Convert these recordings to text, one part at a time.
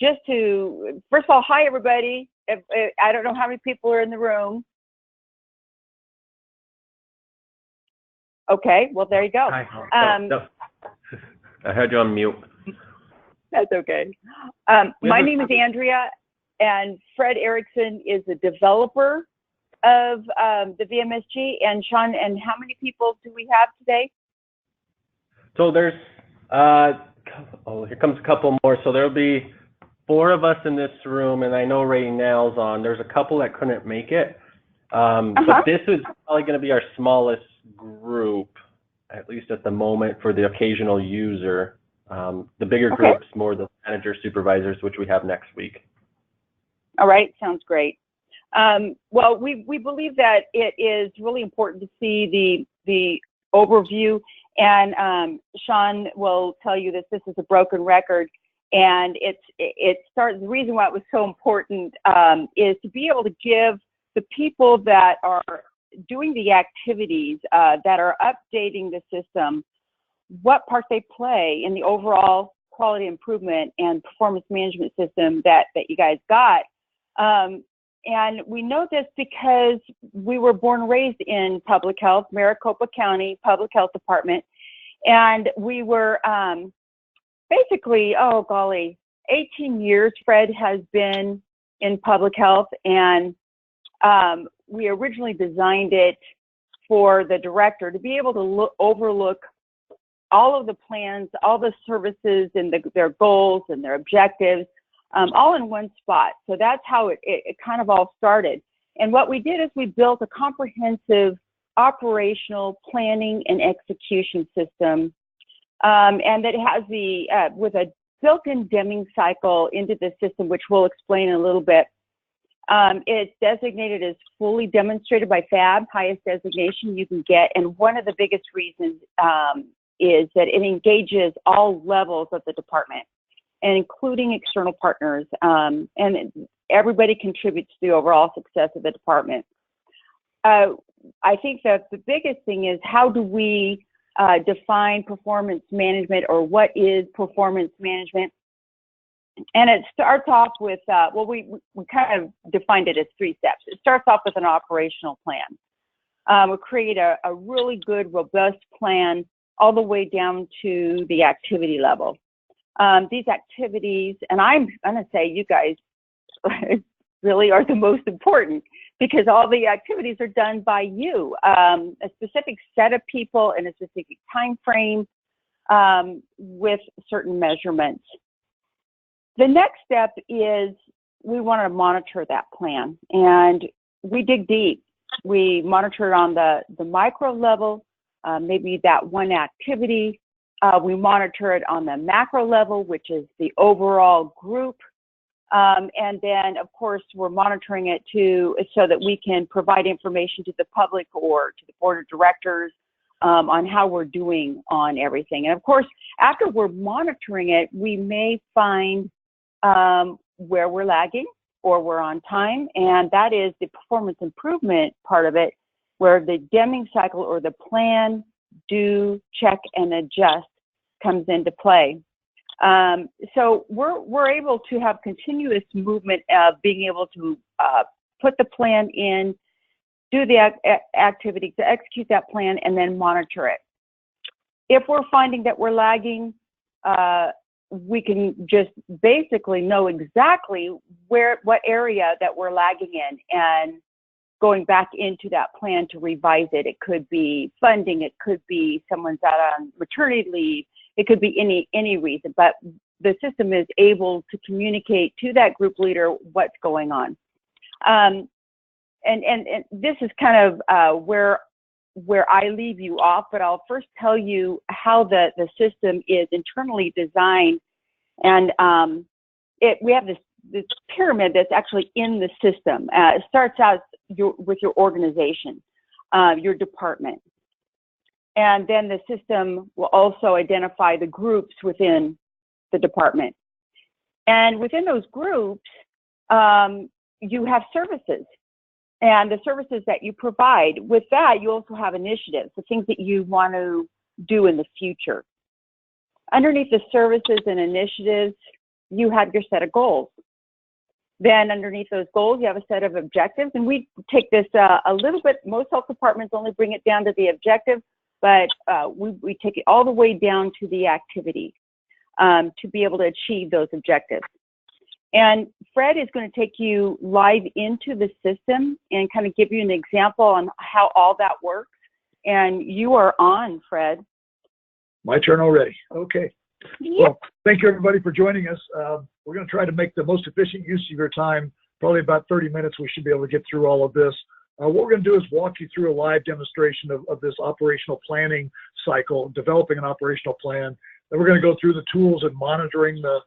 just to, first of all, hi everybody. I don't know how many people are in the room. Okay, well there you go. Hi. No. I had you on mute. That's okay. My name is Andrea, and Fred Erickson is a developer of the VMSG. And Sean, and how many people do we have today? So there's, oh, here comes a couple more. So there'll be 4 of us in this room, and I know Raynell's on. There's a couple that couldn't make it. But this is probably going to be our smallest group, at least at the moment, for the occasional user. The bigger groups, more the manager supervisors, which we have next week. All right, sounds great. Well, we believe that it is really important to see the overview, and Sean will tell you that this is a broken record, and it starts. The reason why it was so important is to be able to give the people that are doing the activities that are updating the system what part they play in the overall quality improvement and performance management system that you guys got. And we know this because we were born and raised in public health, Maricopa County Public Health Department. And we were basically, oh golly, 18 years Fred has been in public health. And we originally designed it for the director to be able to overlook all of the plans, all the services and their goals and their objectives, all in one spot. So that's how it kind of all started. And what we did is we built a comprehensive operational planning and execution system, and that has with a built-in Deming cycle into the system, which we'll explain in a little bit. It's designated as fully demonstrated by FAB, highest designation you can get. And one of the biggest reasons is that it engages all levels of the department, and including external partners, and everybody contributes to the overall success of the department. I think that the biggest thing is, how do we define performance management, or what is performance management? And it starts off with, well, we kind of defined it as 3 steps. It starts off with an operational plan. We create a really good, robust plan all the way down to the activity level. These activities, and I'm gonna say you guys really are the most important, because all the activities are done by you, a specific set of people in a specific time frame with certain measurements. The next step is we want to monitor that plan, and we dig deep. We monitor it on the micro level, maybe that one activity. We monitor it on the macro level, which is the overall group. And then, of course, we're monitoring it so that we can provide information to the public or to the board of directors on how we're doing on everything. And of course, after we're monitoring it, we may find where we're lagging or we're on time. And that is the performance improvement part of it, where the Deming cycle, or the plan, do, check, and adjust, comes into play. So we're able to have continuous movement of being able to put the plan in, do the activity to execute that plan, and then monitor it. If we're finding that we're lagging, we can just basically know exactly what area that we're lagging in, and going back into that plan to revise it. It could be funding, it could be someone's out on maternity leave, it could be any reason, but the system is able to communicate to that group leader what's going on. And this is kind of where I leave you off, but I'll first tell you how the system is internally designed. And we have this pyramid that's actually in the system. It starts out with your organization, your department. And then the system will also identify the groups within the department. And within those groups, you have services, and the services that you provide. With that, you also have initiatives, the things that you want to do in the future. Underneath the services and initiatives, you have your set of goals. Then underneath those goals, you have a set of objectives. And we take this a little bit, most health departments only bring it down to the objective, but we take it all the way down to the activity to be able to achieve those objectives. And Fred is going to take you live into the system and kind of give you an example on how all that works. And you are on, Fred. My turn already. Okay. Yep. Well, thank you everybody for joining us. We're going to try to make the most efficient use of your time. Probably about 30 minutes we should be able to get through all of this. What we're going to do is walk you through a live demonstration of this operational planning cycle, developing an operational plan. Then we're going to go through the tools and monitoring the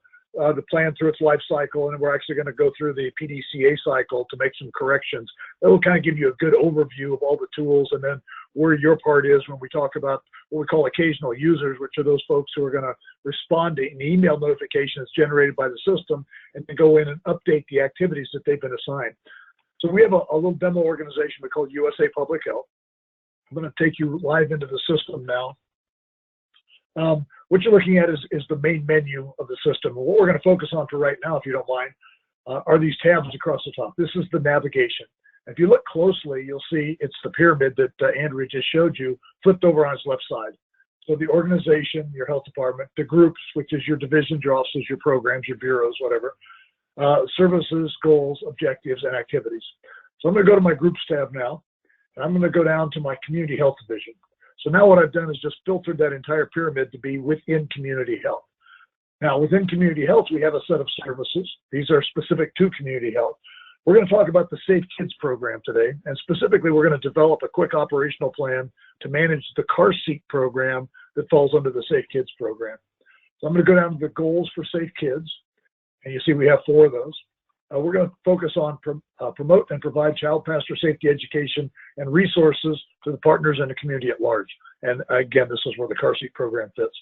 plan through its life cycle, and we're actually going to go through the PDCA cycle to make some corrections. That will kind of give you a good overview of all the tools, and then where your part is when we talk about what we call occasional users, which are those folks who are going to respond to an email notification that's generated by the system and then go in and update the activities that they've been assigned. So we have a little demo organization we call USA Public Health. I'm going to take you live into the system now. What you're looking at is the main menu of the system. What we're going to focus on for right now, if you don't mind, are these tabs across the top. This is the navigation. If you look closely, you'll see it's the pyramid that Andrea just showed you, flipped over on its left side. So the organization, your health department, the groups, which is your divisions, your offices, your programs, your bureaus, whatever, services, goals, objectives, and activities. So I'm going to go to my groups tab now, and I'm going to go down to my community health division. So now what I've done is just filtered that entire pyramid to be within community health. Now, within community health, we have a set of services. These are specific to community health. We're going to talk about the Safe Kids program today, and specifically, we're going to develop a quick operational plan to manage the Carseat program that falls under the Safe Kids program. So I'm going to go down to the goals for Safe Kids, and you see we have 4 of those. We're going to focus on promote and provide child passenger safety education and resources to the partners and the community at large. And again, this is where the Carseat program fits.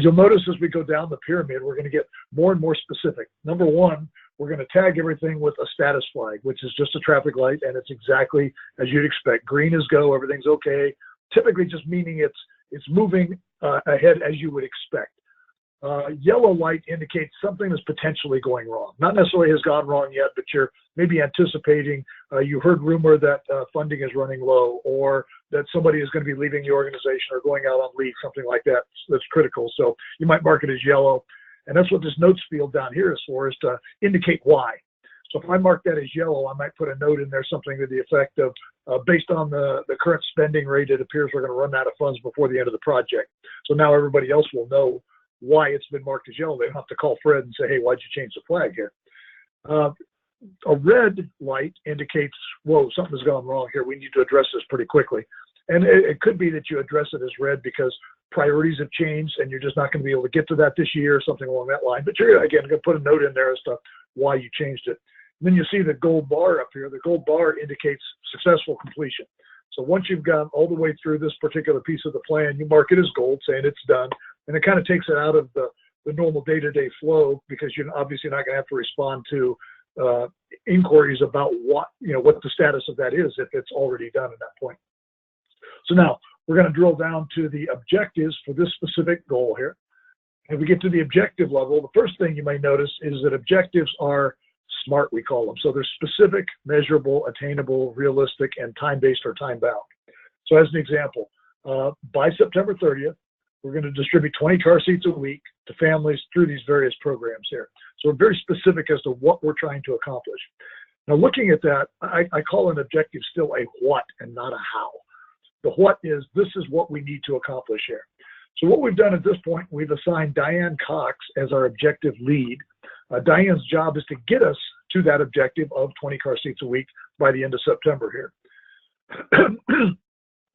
You'll notice as we go down the pyramid, we're going to get more and more specific. Number 1, we're going to tag everything with a status flag, which is just a traffic light, and it's exactly as you'd expect. Green is go, everything's okay. Typically just meaning it's moving ahead as you would expect. Yellow light indicates something is potentially going wrong. Not necessarily has gone wrong yet, but you're maybe anticipating, you heard rumor that funding is running low, or that somebody is going to be leaving the organization or going out on leave, something like that. That's critical. So you might mark it as yellow. And that's what this notes field down here is for, is to indicate why. So if I mark that as yellow, I might put a note in there, something to the effect of, based on the current spending rate, it appears we're going to run out of funds before the end of the project. So now everybody else will know why it's been marked as yellow. They don't have to call Fred and say, hey, why'd you change the flag here? A red light indicates, whoa, something's gone wrong here. We need to address this pretty quickly. And it could be that you address it as red because priorities have changed and you're just not going to be able to get to that this year or something along that line. But you're, again, going to put a note in there as to why you changed it. And then you see the gold bar up here. The gold bar indicates successful completion. So once you've gone all the way through this particular piece of the plan, you mark it as gold, saying it's done. And it kind of takes it out of the normal day-to-day flow because you're obviously not going to have to respond to inquiries about what the status of that is if it's already done at that point. So now we're going to drill down to the objectives for this specific goal here. If we get to the objective level, the first thing you may notice is that objectives are SMART, we call them. So they're specific, measurable, attainable, realistic, and time-based or time-bound. So as an example, by September 30th, we're going to distribute 20 car seats a week to families through these various programs here. So we're very specific as to what we're trying to accomplish. Now looking at that, I call an objective still a what and not a how. The what is, this is what we need to accomplish here. So what we've done at this point, we've assigned Diane Cox as our objective lead. Diane's job is to get us to that objective of 20 car seats a week by the end of September here.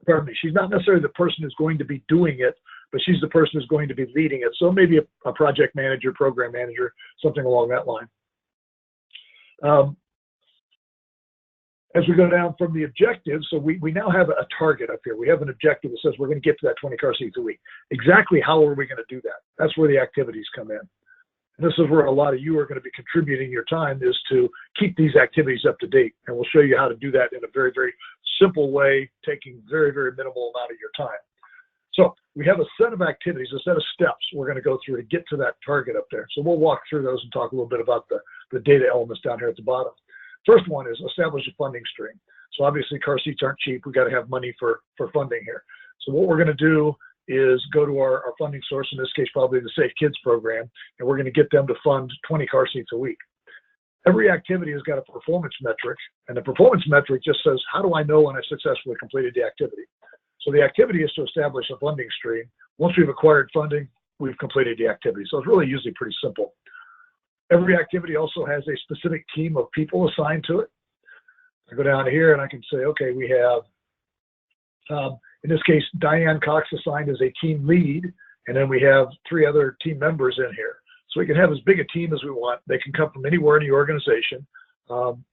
Pardon me. She's not necessarily the person who's going to be doing it, but she's the person who's going to be leading it. So maybe a project manager, program manager, something along that line. As we go down from the objective, so we now have a target up here. We have an objective that says we're going to get to that 20 car seats a week. Exactly how are we going to do that? That's where the activities come in. And this is where a lot of you are going to be contributing your time, is to keep these activities up to date. And we'll show you how to do that in a very, very simple way, taking very, very minimal amount of your time. So we have a set of activities, a set of steps we're going to go through to get to that target up there. So we'll walk through those and talk a little bit about the data elements down here at the bottom. First one is establish a funding stream. So obviously car seats aren't cheap. We've got to have money for funding here. So what we're going to do is go to our funding source, in this case probably the Safe Kids program, and we're going to get them to fund 20 car seats a week. Every activity has got a performance metric, and the performance metric just says, how do I know when I successfully completed the activity? So the activity is to establish a funding stream. Once we've acquired funding, we've completed the activity. So it's really usually pretty simple. Every activity also has a specific team of people assigned to it. I go down here and I can say, okay, we have, in this case, Diane Cox assigned as a team lead, and then we have 3 other team members in here. So we can have as big a team as we want. They can come from anywhere in the organization.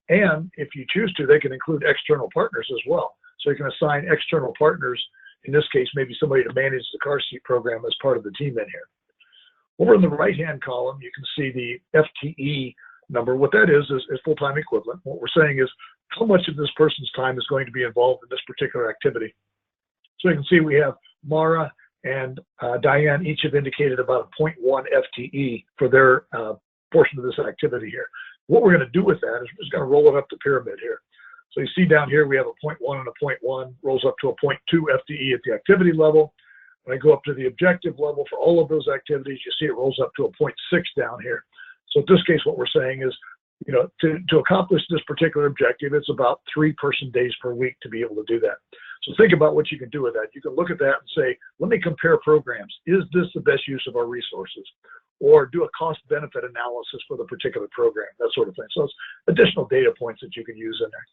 And if you choose to, they can include external partners as well. So you can assign external partners, in this case, maybe somebody to manage the car seat program as part of the team in here. Over in the right-hand column, you can see the FTE number. What that is full-time equivalent. What we're saying is how much of this person's time is going to be involved in this particular activity. So you can see we have Mara and Diane each have indicated about a 0.1 FTE for their portion of this activity here. What we're going to do with that is we're just going to roll it up the pyramid here. So you see down here we have a 0.1 and a 0.1, rolls up to a 0.2 FTE at the activity level. When I go up to the objective level for all of those activities, you see it rolls up to a 0.6 down here. So in this case, what we're saying is, you know, to accomplish this particular objective, it's about 3 person days per week to be able to do that. So think about what you can do with that. You can look at that and say, let me compare programs. Is this the best use of our resources? Or do a cost benefit analysis for the particular program, that sort of thing. So it's additional data points that you can use in there.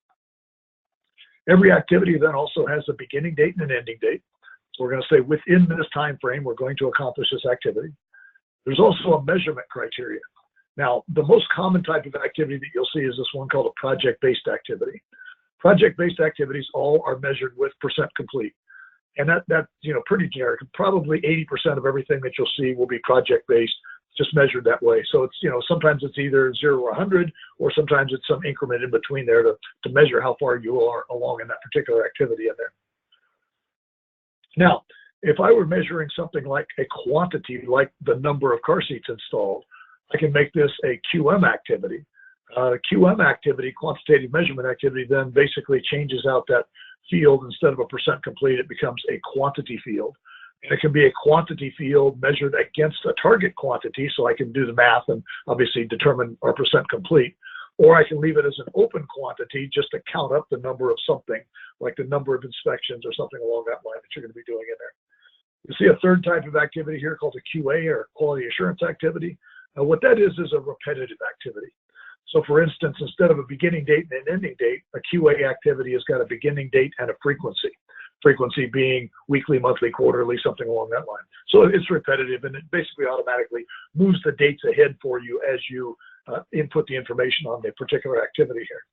Every activity then also has a beginning date and an ending date. So we're going to say within this time frame, we're going to accomplish this activity. There's also a measurement criteria. Now, the most common type of activity that you'll see is this one called a project-based activity. Project-based activities all are measured with percent complete. And that's, you know, pretty generic. Probably 80% of everything that you'll see will be project-based, just measured that way. So it's, you know, sometimes it's either 0 or 100, or sometimes it's some increment in between there to measure how far you are along in that particular activity in there. Now, if I were measuring something like a quantity, like the number of car seats installed, I can make this a QM activity. QM activity, quantitative measurement activity, then basically changes out that field. Instead of a percent complete, it becomes a quantity field. And it can be a quantity field measured against a target quantity, so I can do the math and obviously determine our percent complete. Or I can leave it as an open quantity just to count up the number of something, like the number of inspections or something along that line that you're going to be doing in there. You see a third type of activity here called a QA, or quality assurance activity. What that is a repetitive activity. So for instance, instead of a beginning date and an ending date, a QA activity has got a beginning date and a frequency. Frequency being weekly, monthly, quarterly, something along that line. So it's repetitive, and it basically automatically moves the dates ahead for you as you input the information on the particular activity here.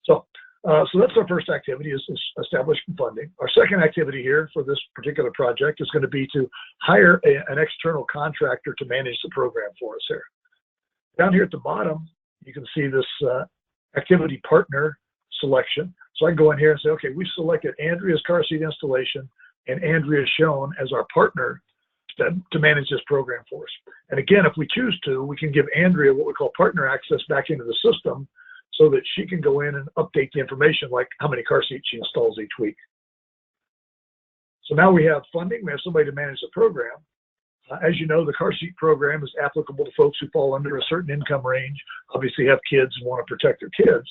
So that's our first activity, is establishing funding. Our second activity here for this particular project is going to be to hire an external contractor to manage the program for us here. Down here at the bottom, you can see this activity partner selection. So I can go in here and say, okay, we've selected Andrea's car seat installation, and Andrea is shown as our partner to manage this program for us. And again, if we choose to, we can give Andrea what we call partner access back into the system, so that she can go in and update the information, like how many car seats she installs each week. So now we have funding, we have somebody to manage the program. As you know, the car seat program is applicable to folks who fall under a certain income range, obviously have kids and want to protect their kids.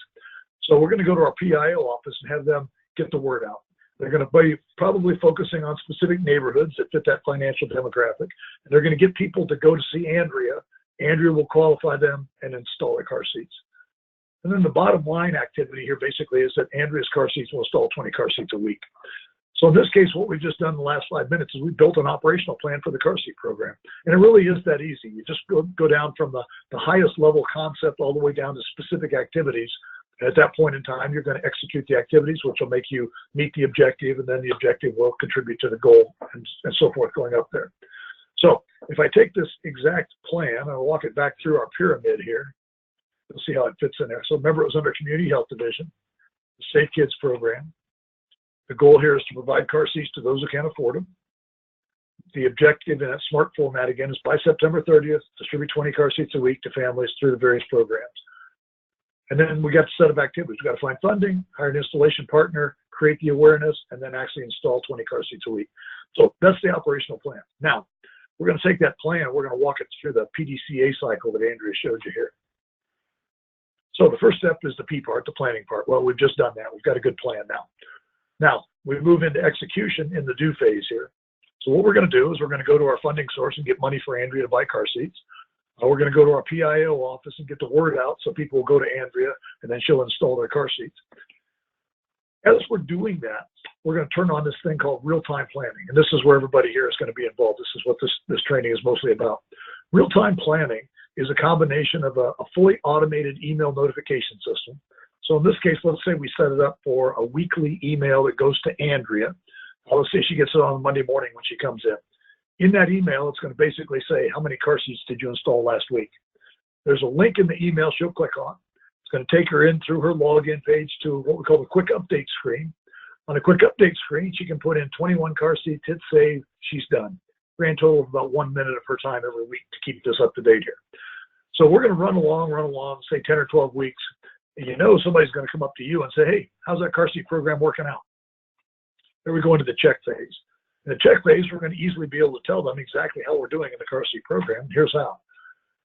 So we're going to go to our PIO office and have them get the word out. They're going to be probably focusing on specific neighborhoods that fit that financial demographic. And they're going to get people to go to see Andrea. Andrea will qualify them and install the car seats. And then the bottom line activity here basically is that Andrea's car seats will install 20 car seats a week. So in this case, what we've just done in the last 5 minutes is we built an operational plan for the car seat program. And it really is that easy. You just go down from the highest level concept all the way down to specific activities. And at that point in time, you're going to execute the activities, which will make you meet the objective, and then the objective will contribute to the goal, and so forth going up there. So if I take this exact plan, I'll walk it back through our pyramid here. You'll see how it fits in there. So remember, it was under Community Health Division, the Safe Kids program. The goal here is to provide car seats to those who can't afford them. the objective in that SMART format again is by September 30th, distribute 20 car seats a week to families through the various programs. And then we got a set of activities. We got to find funding, hire an installation partner, create the awareness, and then actually install 20 car seats a week. So that's the operational plan. Now, we're going to take that plan, we're going to walk it through the PDCA cycle that Andrea showed you here. So the first step is the P part, the planning part. Well, we've just done that. We've got a good plan now. Now, we move into execution in the do phase here. So what we're going to do is we're going to go to our funding source and get money for Andrea to buy car seats. We're going to go to our PIO office and get the word out so people will go to Andrea and then she'll install their car seats. As we're doing that, we're going to turn on this thing called real-time planning. And this is where everybody here is going to be involved. This is what this training is mostly about. Real-time planning is a combination of a fully automated email notification system. So in this case, let's say we set it up for a weekly email that goes to Andrea. Let's say she gets it on Monday morning when she comes in. In that email, it's going to basically say, how many car seats did you install last week? There's a link in the email she'll click on. It's going to take her in through her login page to what we call the quick update screen. On the quick update screen, she can put in 21 car seats, hit save, she's done. Grand total of about 1 minute of her time every week to keep this up to date here. So we're going to run along, say 10 or 12 weeks. And you know somebody's going to come up to you and say, hey, how's that car seat program working out? Then we go into the check phase. In the check phase, we're going to easily be able to tell them exactly how we're doing in the car seat program. Here's how.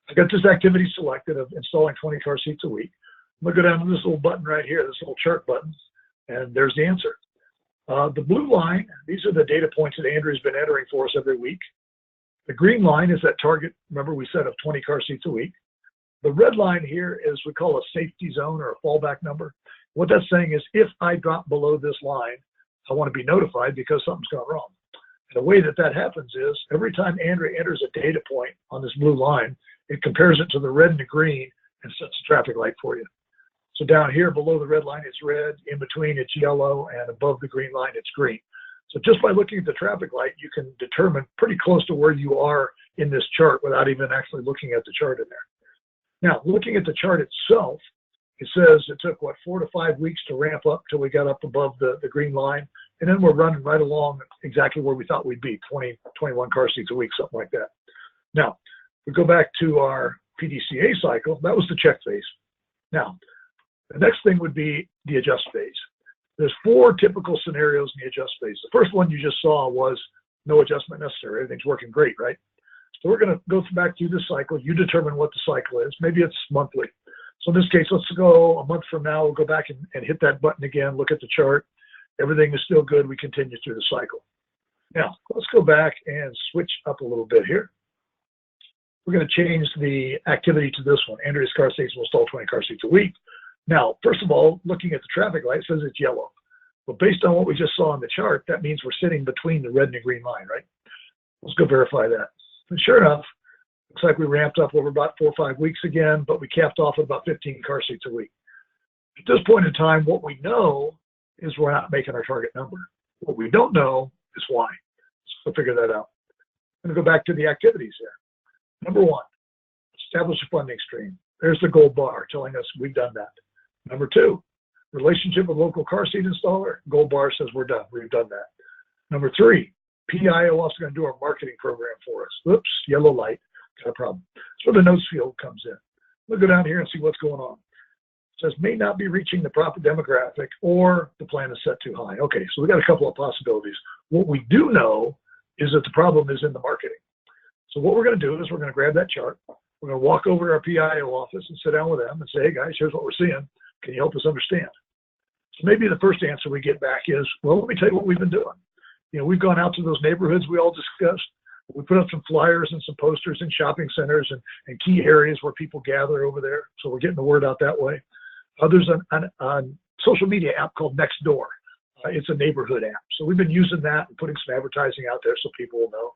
I got this activity selected of installing 20 car seats a week. I'm going to go down to this little button right here, this little chart button, and there's the answer. The blue line, these are the data points that Andrew's been entering for us every week. The green line is that target, remember we said, of 20 car seats a week. The red line here is we call a safety zone or a fallback number. What that's saying is if I drop below this line, I want to be notified because something's gone wrong. And the way that that happens is every time Andrea enters a data point on this blue line, it compares it to the red and the green and sets a traffic light for you. So down here below the red line, it's red, in between it's yellow, and above the green line, it's green. So just by looking at the traffic light, you can determine pretty close to where you are in this chart without even actually looking at the chart in there. Now, looking at the chart itself, it says it took, 4 to 5 weeks to ramp up till we got up above the green line. And then we're running right along exactly where we thought we'd be, 20, 21 car seats a week, something like that. Now, we go back to our PDCA cycle. That was the check phase. Now, the next thing would be the adjust phase. There's 4 typical scenarios in the adjust phase. The first one you just saw was no adjustment necessary. Everything's working great, right? So we're going to go back through this cycle. You determine what the cycle is. Maybe it's monthly. So in this case, let's go a month from now. We'll go back and hit that button again, look at the chart. Everything is still good. We continue through the cycle. Now, let's go back and switch up a little bit here. We're going to change the activity to this one. Andrea's car seats will install 20 car seats a week. Now, first of all, looking at the traffic light, it says it's yellow. But based on what we just saw on the chart, that means we're sitting between the red and the green line, right? Let's go verify that. And sure enough, looks like we ramped up over about 4 or 5 weeks again, but we capped off at about 15 car seats a week. At this point in time, what we know is we're not making our target number. What we don't know is why. So figure that out. I'm going to go back to the activities here. Number 1, establish a funding stream. There's the gold bar telling us we've done that. Number 2, relationship with local car seat installer. Gold bar says we're done. We've done that. Number 3, PIO also going to do our marketing program for us. Oops, yellow light. Got a problem. That's where the notes field comes in. We'll go down here and see what's going on. It says may not be reaching the proper demographic or the plan is set too high. Okay, so we got a couple of possibilities. What we do know is that the problem is in the marketing. So what we're going to do is we're going to grab that chart. We're going to walk over to our PIO office and sit down with them and say, hey guys, here's what we're seeing. Can you help us understand? So maybe the first answer we get back is, well, let me tell you what we've been doing. You know, we've gone out to those neighborhoods we all discussed. We put up some flyers and some posters in shopping centers and key areas where people gather over there. So we're getting the word out that way. There's a social media app called Nextdoor. It's a neighborhood app. So we've been using that and putting some advertising out there so people will know.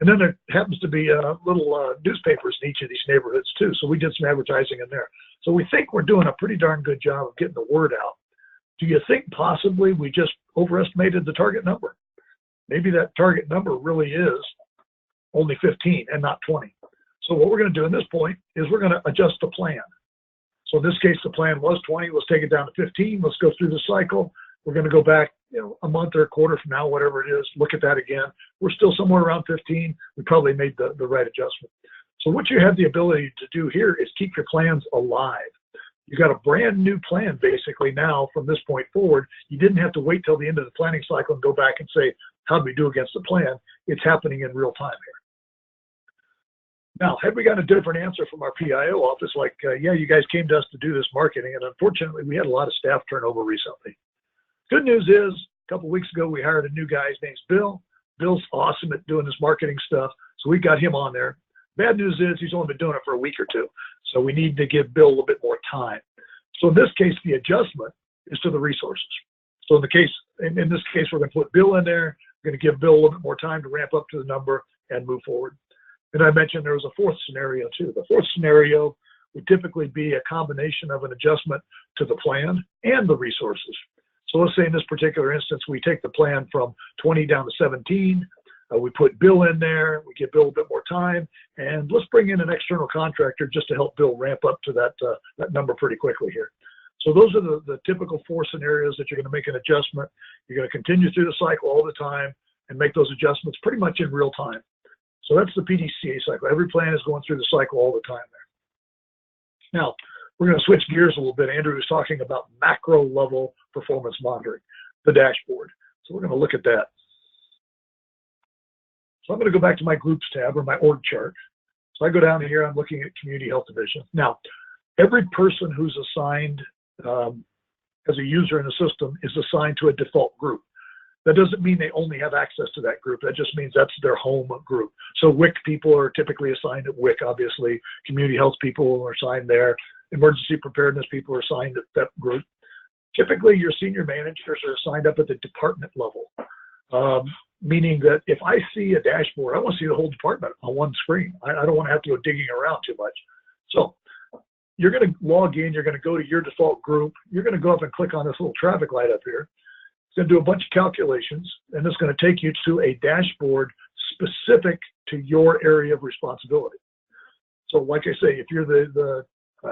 And then there happens to be little newspapers in each of these neighborhoods too. So we did some advertising in there. So we think we're doing a pretty darn good job of getting the word out. Do you think possibly we just overestimated the target number? Maybe that target number really is only 15 and not 20. So what we're going to do at this point is we're going to adjust the plan. So in this case, the plan was 20. Let's take it down to 15. Let's go through the cycle. We're going to go back, a month or a quarter from now, whatever it is, look at that again. We're still somewhere around 15. We probably made the right adjustment. So what you have the ability to do here is keep your plans alive. You got a brand new plan basically now from this point forward. You didn't have to wait till the end of the planning cycle and go back and say, how did we do against the plan? It's happening in real time here. Now, had we gotten a different answer from our PIO office, like, yeah, you guys came to us to do this marketing, and unfortunately, we had a lot of staff turnover recently. Good news is, a couple of weeks ago, we hired a new guy. His name's Bill. Bill's awesome at doing this marketing stuff, so we got him on there. Bad news is he's only been doing it for a week or two, so we need to give Bill a little bit more time. So in this case, the adjustment is to the resources. So in this case, we're going to put Bill in there. We're going to give Bill a little bit more time to ramp up to the number and move forward. And I mentioned there was a fourth scenario too. The fourth scenario would typically be a combination of an adjustment to the plan and the resources. So let's say in this particular instance, we take the plan from 20 down to 17. We put Bill in there. We give Bill a bit more time, and let's bring in an external contractor just to help Bill ramp up to that number pretty quickly here. So those are the typical four scenarios that you're going to make an adjustment. You're going to continue through the cycle all the time and make those adjustments pretty much in real time. So that's the PDCA cycle. Every plan is going through the cycle all the time there. Now, we're going to switch gears a little bit. Andrew was talking about macro level performance monitoring, the dashboard. So we're going to look at that. So I'm going to go back to my groups tab or my org chart. So I go down here, I'm looking at community health division. Now, every person who's assigned as a user in the system is assigned to a default group. That doesn't mean they only have access to that group. That just means that's their home group. So WIC people are typically assigned at WIC, obviously. Community health people are assigned there. Emergency preparedness people are assigned at that group. Typically, your senior managers are assigned up at the department level, meaning that if I see a dashboard, I want to see the whole department on one screen. I don't want to have to go digging around too much. So you're going to log in. You're going to go to your default group. You're going to go up and click on this little traffic light up here. It's going to do a bunch of calculations, and it's going to take you to a dashboard specific to your area of responsibility. So like I say, if you're the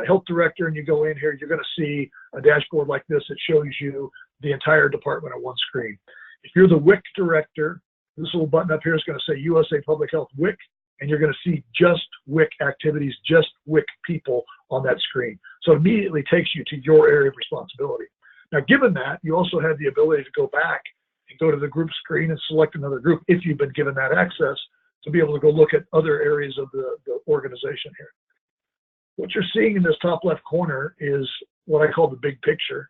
health director and you go in here, you're going to see a dashboard like this that shows you the entire department on one screen. If you're the WIC director, this little button up here is going to say USA Public Health WIC, and you're going to see just WIC activities, just WIC people on that screen. So it immediately takes you to your area of responsibility. Now, given that, you also have the ability to go back and go to the group screen and select another group if you've been given that access to be able to go look at other areas of the organization here. What you're seeing in this top left corner is what I call the big picture.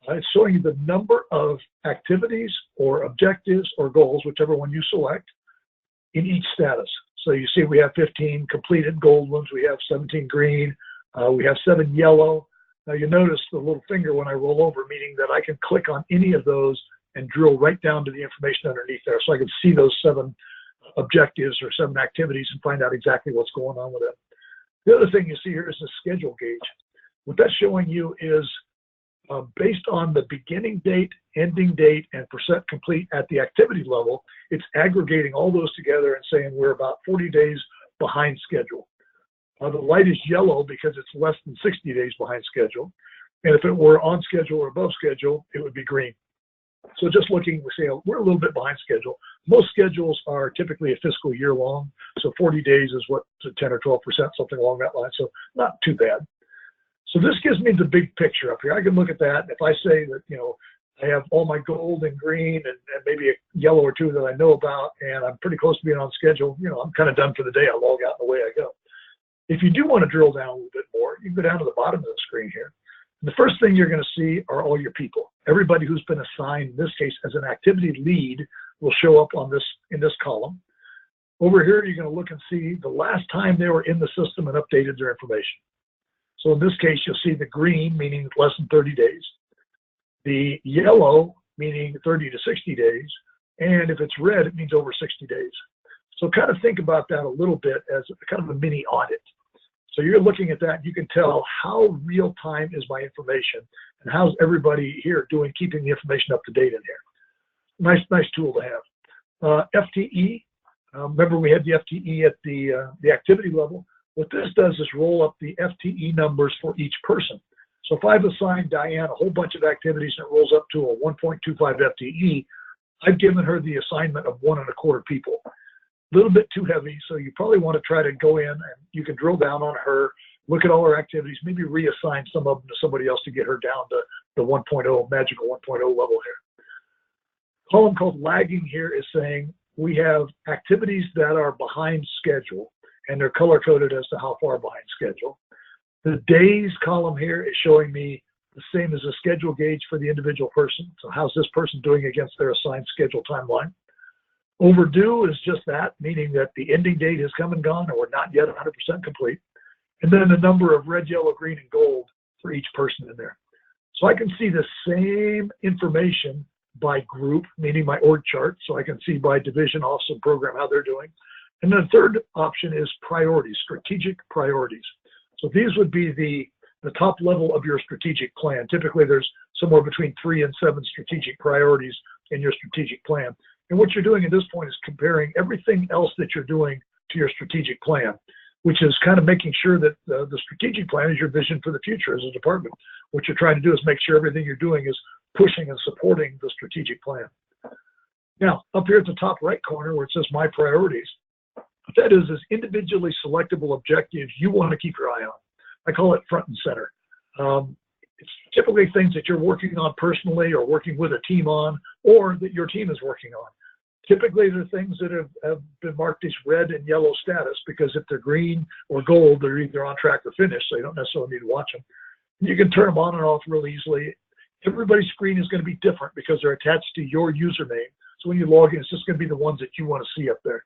It's showing you the number of activities or objectives or goals, whichever one you select, in each status. So you see we have 15 completed gold ones, we have 17 green, we have 7 yellow. Now you notice the little finger when I roll over, meaning that I can click on any of those and drill right down to the information underneath there. So I can see those 7 objectives or 7 activities and find out exactly what's going on with it. The other thing you see here is the schedule gauge. What that's showing you is based on the beginning date, ending date, and percent complete at the activity level, it's aggregating all those together and saying we're about 40 days behind schedule. The light is yellow because it's less than 60 days behind schedule. And if it were on schedule or above schedule, it would be green. So just looking, we say we're a little bit behind schedule. Most schedules are typically a fiscal year long. So 40 days is what, 10 or 12%, something along that line. So not too bad. So this gives me the big picture up here. I can look at that. If I say that, I have all my gold and green and maybe a yellow or two that I know about, and I'm pretty close to being on schedule, I'm kind of done for the day. I log out and away I go. If you do want to drill down a little bit more, you can go down to the bottom of the screen here. And the first thing you're going to see are all your people. Everybody who's been assigned, in this case, as an activity lead will show up on in this column. Over here, you're going to look and see the last time they were in the system and updated their information. So in this case, you'll see the green, meaning less than 30 days. The yellow, meaning 30 to 60 days. And if it's red, it means over 60 days. So kind of think about that a little bit as kind of a mini audit. So you're looking at that, you can tell how real time is my information and how's everybody here doing, keeping the information up to date in here. Nice tool to have. FTE, remember we had the FTE at the activity level. What this does is roll up the FTE numbers for each person. So if I've assigned Diane a whole bunch of activities and it rolls up to a 1.25 FTE, I've given her the assignment of 1.25 people. A little bit too heavy, so you probably want to try to go in and you can drill down on her, look at all her activities, maybe reassign some of them to somebody else to get her down to the 1.0, magical 1.0 level here. Column called lagging here is saying we have activities that are behind schedule, and they're color-coded as to how far behind schedule. The days column here is showing me the same as a schedule gauge for the individual person. So how's this person doing against their assigned schedule timeline? Overdue is just that, meaning that the ending date has come and gone, or we're not yet 100% complete. And then the number of red, yellow, green, and gold for each person in there. So I can see the same information by group, meaning my org chart. So I can see by division, office, and program how they're doing. And the third option is priorities, strategic priorities. So these would be the top level of your strategic plan. Typically, there's somewhere between 3 and 7 strategic priorities in your strategic plan. And what you're doing at this point is comparing everything else that you're doing to your strategic plan, which is kind of making sure that the strategic plan is your vision for the future as a department. What you're trying to do is make sure everything you're doing is pushing and supporting the strategic plan. Now, up here at the top right corner where it says My Priorities, what that is individually selectable objectives you want to keep your eye on. I call it front and center. It's typically things that you're working on personally or working with a team on, or that your team is working on. Typically, they're things that have been marked as red and yellow status, because if they're green or gold, they're either on track or finished, so you don't necessarily need to watch them. You can turn them on and off really easily. Everybody's screen is going to be different because they're attached to your username. So when you log in, it's just going to be the ones that you want to see up there.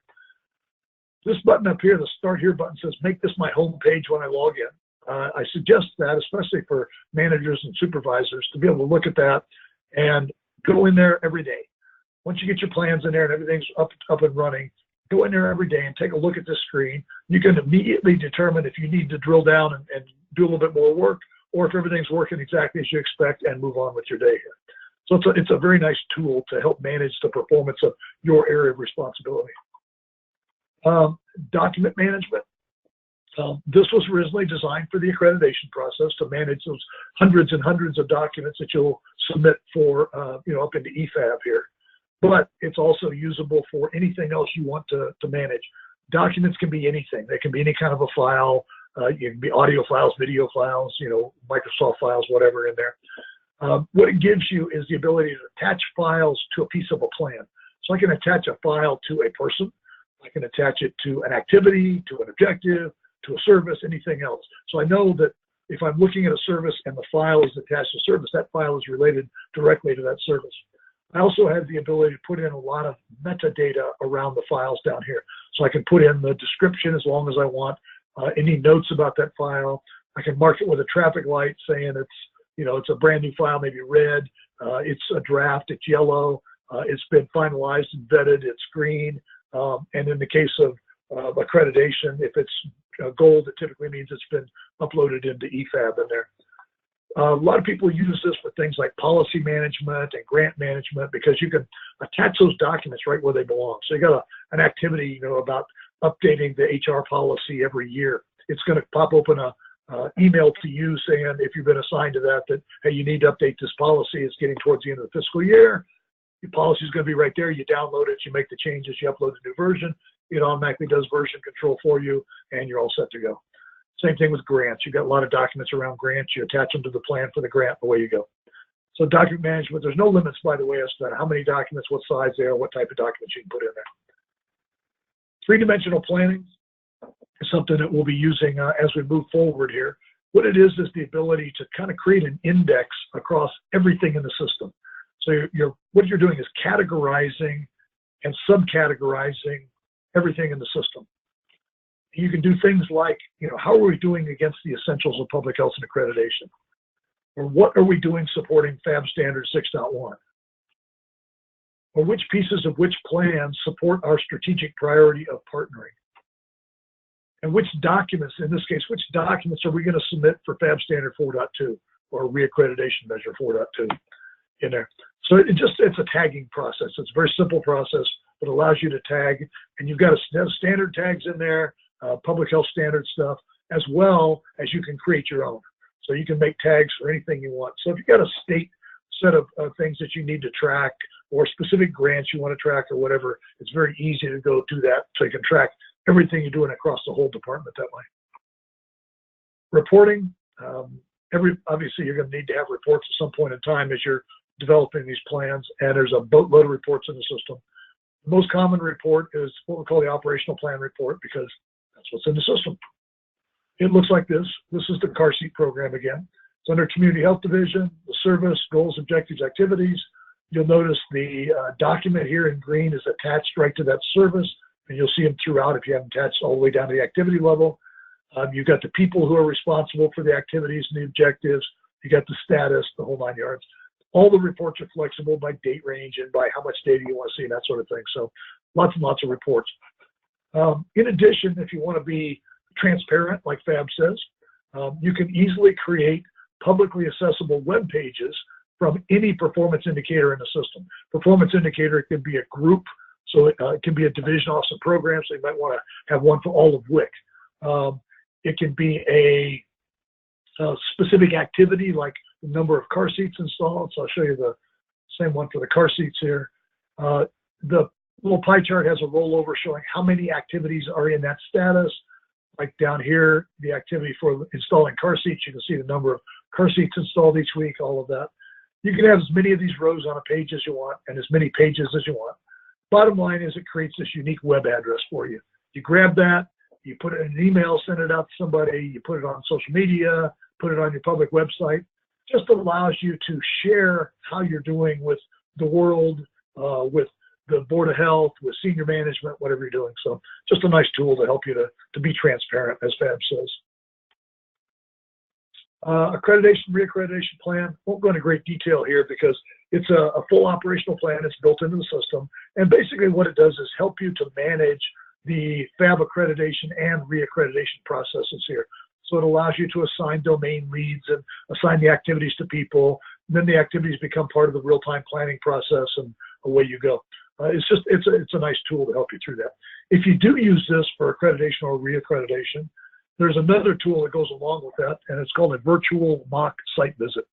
This button up here, the Start Here button, says make this my home page when I log in. I suggest that, especially for managers and supervisors, to be able to look at that and go in there every day. Once you get your plans in there and everything's up and running, go in there every day and take a look at this screen. You can immediately determine if you need to drill down and do a little bit more work, or if everything's working exactly as you expect, and move on with your day here. So it's a very nice tool to help manage the performance of your area of responsibility. Document management. This was originally designed for the accreditation process to manage those hundreds and hundreds of documents that you'll submit for, up into EFAB here. But it's also usable for anything else you want to manage. Documents can be anything. They can be any kind of a file. You can be audio files, video files, Microsoft files, whatever in there. What it gives you is the ability to attach files to a piece of a plan. So I can attach a file to a person. I can attach it to an activity, to an objective, to a service, anything else. So I know that if I'm looking at a service and the file is attached to service, that file is related directly to that service. I also have the ability to put in a lot of metadata around the files down here. So I can put in the description as long as I want, any notes about that file. I can mark it with a traffic light saying it's a brand new file, maybe red, it's a draft, it's yellow, it's been finalized and vetted, it's green. And in the case of accreditation, if it's gold, it typically means it's been uploaded into EFAB in there. A lot of people use this for things like policy management and grant management, because you can attach those documents right where they belong. So you got an activity, about updating the HR policy every year. It's going to pop open a email to you saying, if you've been assigned to that, hey, you need to update this policy. It's getting towards the end of the fiscal year. Your policy is going to be right there. You download it, you make the changes, you upload a new version. It automatically does version control for you, and you're all set to go. Same thing with grants. You've got a lot of documents around grants. You attach them to the plan for the grant, away you go. So document management, there's no limits, by the way, as to how many documents, what size they are, what type of documents you can put in there. Three-dimensional planning is something that we'll be using as we move forward here. What it is the ability to kind of create an index across everything in the system. So what you're doing is categorizing and subcategorizing everything in the system. You can do things like, how are we doing against the essentials of public health and accreditation? Or what are we doing supporting FAB Standard 6.1? Or which pieces of which plans support our strategic priority of partnering? And which documents, in this case, which documents are we going to submit for FAB Standard 4.2 or Reaccreditation Measure 4.2 in there? So it's a tagging process. It's a very simple process that allows you to tag, and you've got standard tags in there, public health standard stuff, as well as you can create your own. So you can make tags for anything you want. So if you've got a state set of things that you need to track, or specific grants you want to track or whatever, it's very easy to go do that so you can track everything you're doing across the whole department that way. Reporting, obviously you're going to need to have reports at some point in time as you're developing these plans, and there's a boatload of reports in the system. The most common report is what we call the operational plan report, because that's what's in the system. It looks like this. This is the Carseat program again. It's under Community Health Division, the service, goals, objectives, activities. You'll notice the document here in green is attached right to that service, and you'll see them throughout if you haven't attached all the way down to the activity level. You've got the people who are responsible for the activities and the objectives. You got the status, the whole 9 yards. All the reports are flexible by date range and by how much data you want to see and that sort of thing. So lots and lots of reports. In addition, if you want to be transparent, like Fab says, you can easily create publicly accessible web pages from any performance indicator in the system. Performance indicator can be a group, so it can be a division off some programs, so you might want to have one for all of WIC. It can be a specific activity, like the number of car seats installed. So I'll show you the same one for the car seats here. The little pie chart has a rollover showing how many activities are in that status. Like down here, the activity for installing car seats, you can see the number of car seats installed each week, all of that. You can have as many of these rows on a page as you want and as many pages as you want. Bottom line is it creates this unique web address for you. You grab that, you put it in an email, send it out to somebody, you put it on social media, put it on your public website. Just allows you to share how you're doing with the world, with the Board of Health, with senior management, whatever you're doing. So just a nice tool to help you to be transparent, as Fab says. Accreditation, reaccreditation plan. Won't go into great detail here because it's a full operational plan. It's built into the system. And basically what it does is help you to manage the Fab accreditation and reaccreditation processes here. So it allows you to assign domain leads and assign the activities to people. And then the activities become part of the real-time planning process, and away you go. It's a nice tool to help you through that. If you do use this for accreditation or reaccreditation, there's another tool that goes along with that, and it's called a virtual mock site visit.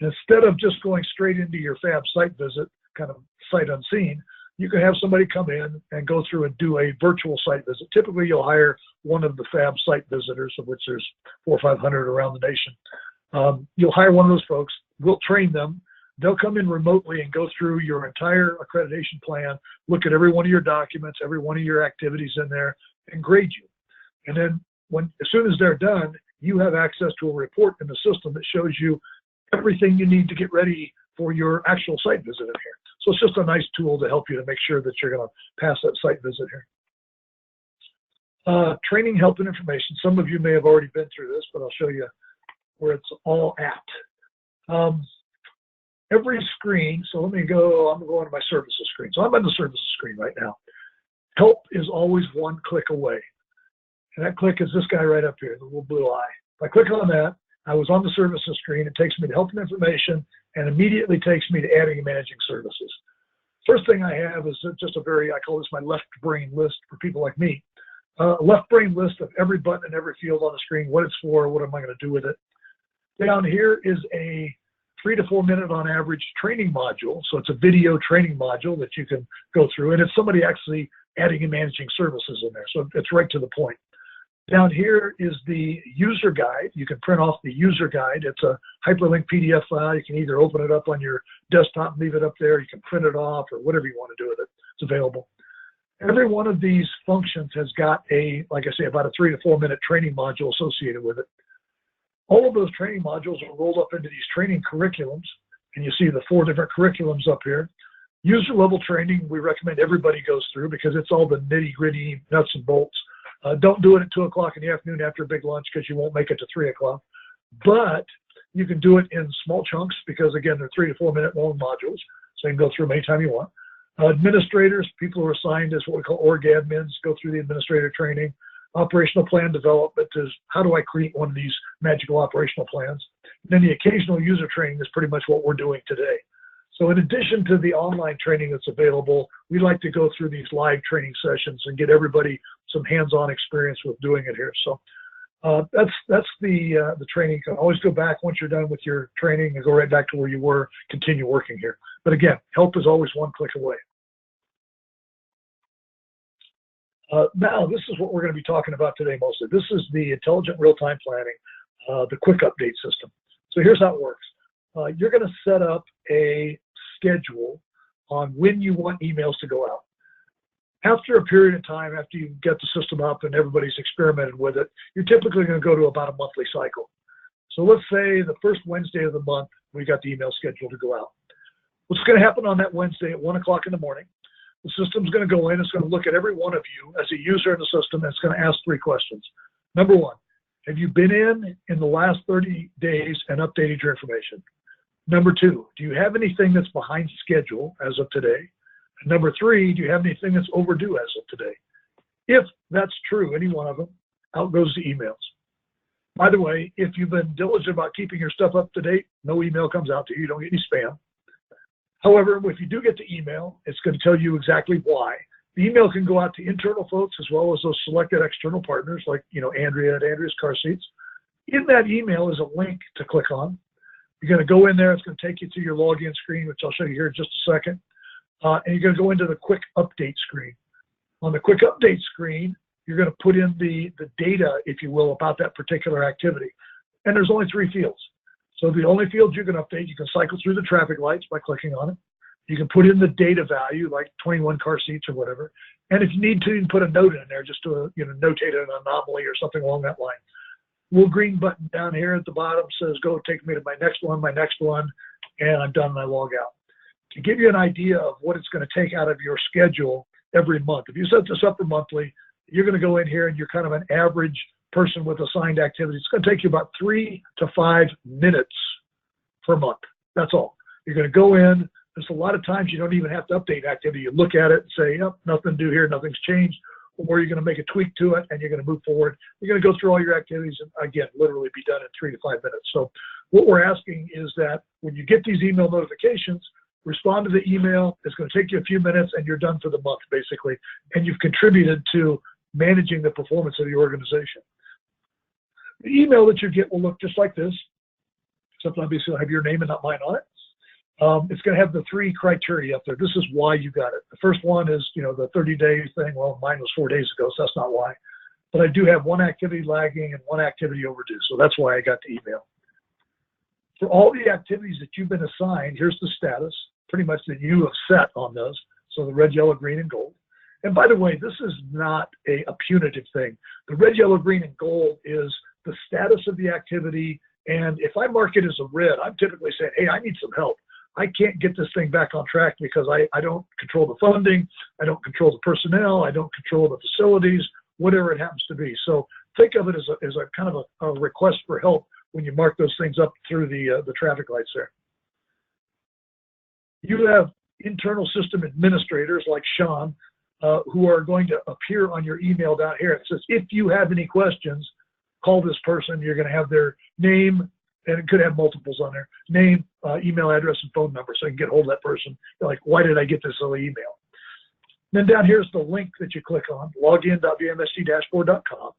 And instead of just going straight into your Fab site visit, kind of sight unseen, you can have somebody come in and go through and do a virtual site visit. Typically, you'll hire one of the Fab site visitors, of which there's 400 or 500 around the nation. You'll hire one of those folks. We'll train them. They'll come in remotely and go through your entire accreditation plan, look at every one of your documents, every one of your activities in there, and grade you. And then as soon as they're done, you have access to a report in the system that shows you everything you need to get ready for your actual site visit in here. So it's just a nice tool to help you to make sure that you're going to pass that site visit here. Training, help, and information. Some of you may have already been through this, but I'll show you where it's all at. Every screen, so I'm going to go onto my services screen. So I'm on the services screen right now. Help is always one click away. And that click is this guy right up here, the little blue eye. If I click on that, I was on the services screen. It takes me to help and information and immediately takes me to adding and managing services. First thing I have is just I call this my left brain list for people like me. Left brain list of every button and every field on the screen, what it's for, what am I going to do with it. Down here is a 3 to 4 minute on average training module. So it's a video training module that you can go through, and it's somebody actually adding and managing services in there. So it's right to the point. Down here is the user guide. You can print off the user guide. It's a hyperlink PDF file. You can either open it up on your desktop and leave it up there. You can print it off or whatever you want to do with it. It's available. Every one of these functions has got like I say, about a 3 to 4 minute training module associated with it. All of those training modules are rolled up into these training curriculums, and you see the 4 different curriculums up here. User level training, we recommend everybody goes through because it's all the nitty gritty nuts and bolts. Don't do it at 2 o'clock in the afternoon after a big lunch because you won't make it to 3 o'clock. But you can do it in small chunks because, again, they're 3 to 4 minute long modules, so you can go through them anytime you want. Administrators, people who are assigned as what we call org admins, go through the administrator training. Operational plan development is how do I create one of these magical operational plans. And then the occasional user training is pretty much what we're doing today. So in addition to the online training that's available, we like to go through these live training sessions and get everybody some hands-on experience with doing it here. So That's the training. You can always go back once you're done with your training and go right back to where you were, continue working here. But again, help is always one click away. Now, this is what we're going to be talking about today mostly. This is the intelligent real-time planning, the quick update system. So here's how it works. You're going to set up a schedule on when you want emails to go out. After a period of time, after you get the system up and everybody's experimented with it, you're typically going to go to about a monthly cycle. So let's say the first Wednesday of the month, we got the email scheduled to go out. What's going to happen on that Wednesday at 1 o'clock in the morning? The system's going to go in, it's going to look at every one of you as a user in the system, and it's going to ask 3 questions. Number 1, have you been in the last 30 days and updated your information? Number 2, do you have anything that's behind schedule as of today? And number 3, do you have anything that's overdue as of today? If that's true, any one of them, out goes the emails. By the way, if you've been diligent about keeping your stuff up to date, no email comes out to you, you don't get any spam. However, if you do get the email, it's going to tell you exactly why. The email can go out to internal folks as well as those selected external partners like, Andrea at Andrea's Carseats. In that email is a link to click on. You're going to go in there. It's going to take you to your login screen, which I'll show you here in just a second. And you're going to go into the quick update screen. On the quick update screen, you're going to put in the data, if you will, about that particular activity. And there's only 3 fields. So the only fields you can update, you can cycle through the traffic lights by clicking on it. You can put in the data value, like 21 car seats or whatever. And if you need to, you can put a note in there just to notate an anomaly or something along that line. Little green button down here at the bottom says, go take me to my next one, and I'm done and I log out. To give you an idea of what it's going to take out of your schedule every month. If you set this up for monthly, you're going to go in here and you're kind of an average person with assigned activities. It's going to take you about 3 to 5 minutes per month. That's all. You're going to go in. There's a lot of times you don't even have to update activity. You look at it and say, yep, nothing to do here, nothing's changed. Or you're going to make a tweak to it and you're going to move forward. You're going to go through all your activities and, again, literally be done in 3 to 5 minutes. So what we're asking is that when you get these email notifications, respond to the email. It's going to take you a few minutes and you're done for the month, basically. And you've contributed to managing the performance of the organization. The email that you get will look just like this, except obviously it'll have your name and not mine on it. It's going to have the 3 criteria up there. This is why you got it. The first one is, the 30-day thing. Well, mine was 4 days ago, so that's not why. But I do have 1 activity lagging and 1 activity overdue, so that's why I got the email. For all the activities that you've been assigned, here's the status, pretty much that you have set on those. So the red, yellow, green, and gold. And by the way, this is not a punitive thing. The red, yellow, green, and gold is the status of the activity. And if I mark it as a red, I'm typically saying, hey, I need some help. I can't get this thing back on track because I don't control the funding, I don't control the personnel, I don't control the facilities, whatever it happens to be. So think of it as a kind of a request for help when you mark those things up through the traffic lights there. You have internal system administrators like Sean who are going to appear on your email down here. It says, if you have any questions, call this person. You're going to have their name, and it could have multiples on there, name, email address, and phone number, so you can get hold of that person. You're like, why did I get this silly email? Then down here's the link that you click on, login.vmsgdashboard.com.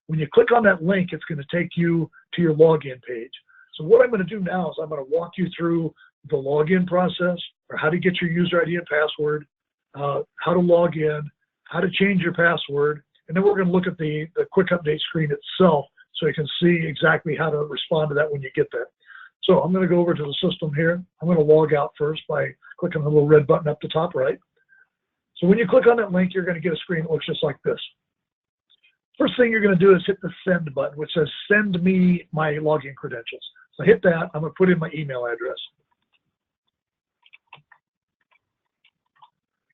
When you click on that link, it's going to take you to your login page. So what I'm going to do now is I'm going to walk you through the login process, or how to get your user ID and password, how to log in, how to change your password, and then we're going to look at the quick update screen itself so you can see exactly how to respond to that when you get there. So I'm going to go over to the system here. I'm going to log out first by clicking the little red button up the top right. So when you click on that link, you're going to get a screen that looks just like this. First thing you're going to do is hit the send button, which says send me my login credentials. So hit that. I'm going to put in my email address.